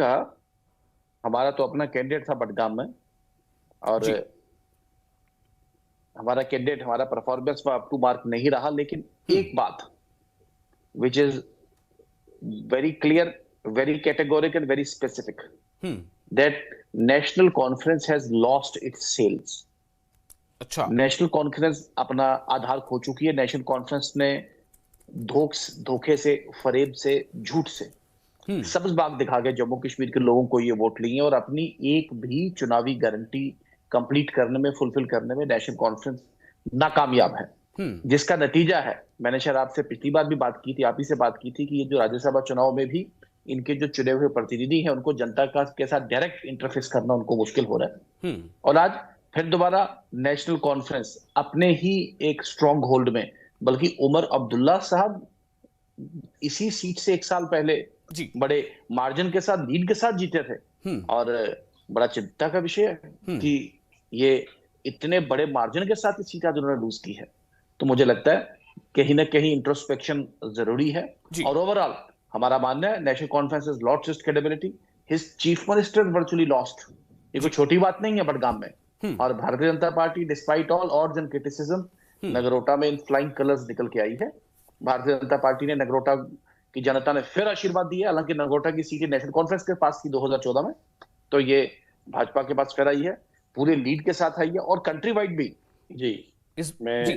कहा, हमारा तो अपना कैंडिडेट था बडगाम में, और जी। हमारा कैंडिडेट, हमारा परफॉर्मेंस अप टू मार्क नहीं रहा। लेकिन एक बात which is very clear, very categorical, very specific, that National Conference has lost its sails. अच्छा। नेशनल कॉन्फ्रेंस अपना आधार खो चुकी है। नेशनल कॉन्फ्रेंस ने धोखे से, फरेब से, झूठ से सब्ज बाग दिखा के जम्मू कश्मीर के लोगों को ये वोट लिए, और अपनी एक भी चुनावी गारंटी कंप्लीट करने में, फुलफिल करने में नेशनल कॉन्फ्रेंस नाकामयाब है। जिसका नतीजा है, मैंने शायद आपसे पिछली बार भी बात की थी, आप ही से बात की थी, कि ये जो राज्यसभा चुनाव में भी इनके जो चुने हुए प्रतिनिधि हैं, उनको जनता का के साथ डायरेक्ट इंटरफेस करना उनको मुश्किल हो रहा है। और आज फिर दोबारा नेशनल कॉन्फ्रेंस अपने ही एक स्ट्रॉन्ग होल्ड में, बल्कि उमर अब्दुल्ला साहब इसी सीट से एक साल पहले जी। बड़े मार्जिन के साथ, लीड के साथ जीते थे। और बड़ा चिंता का विषय है कि ये इतने बड़े मार्जिन के साथ इस सीट आज उन्होंने लूज की है। तो मुझे लगता है कहीं ना कहीं इंट्रोस्पेक्शन जरूरी है। जी। और ओवरऑल हमारा मानना है, national Conference has lost it's credibility, his chief minister virtually lost. ये कोई जी। छोटी बात नहीं है बडगाम में। और Bharatiya Janata party, despite all odds and criticism, Nagrota में इन फ्लाइंग कलर्स निकल के आई है। भारतीय जनता पार्टी ने, नगरोटा की जनता ने फिर आशीर्वाद दिया। हालांकि नगरोटा की सीटें नेशनल कॉन्फ्रेंस के पास थी 2014 में, तो ये भाजपा के पास फिर आई है, पूरे लीड के साथ आई है, और कंट्री वाइड भी। जी, इस मैं जी।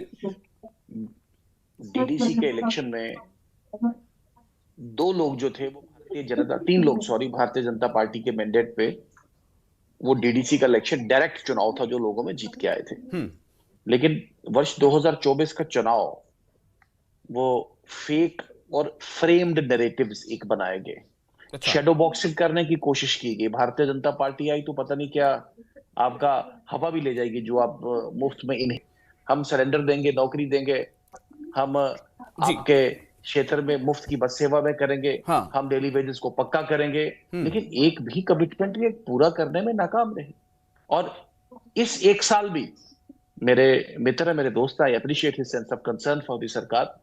डीडीसी के इलेक्शन में दो लोग जो थे, वो तीन लोग, सॉरी, भारतीय जनता पार्टी के मैंडेट पे वो डीडीसी का इलेक्शन डायरेक्ट चुनाव था जो लोगों में जीत के आए थे। लेकिन वर्ष 2024 का चुनाव, वो फेक और फ्रेम्ड नैरेटिव्स एक बनाए गए, अच्छा। शेडो बॉक्सिंग करने की कोशिश की गई। भारतीय जनता पार्टी आई तो पता नहीं क्या आपका हवा भी ले जाएगी, जो आप मुफ्त में इन्हें, हम सरेंडर देंगे, नौकरी देंगे, हम जी। आपके क्षेत्र में मुफ्त की बस सेवा में करेंगे, हाँ। हम डेली वेजेस को पक्का करेंगे। लेकिन एक भी कमिटमेंट ये पूरा करने में नाकाम रहे। और इस एक साल भी, मेरे मित्र, मेरे दोस्त, I appreciate his sense of concern for the सरकार।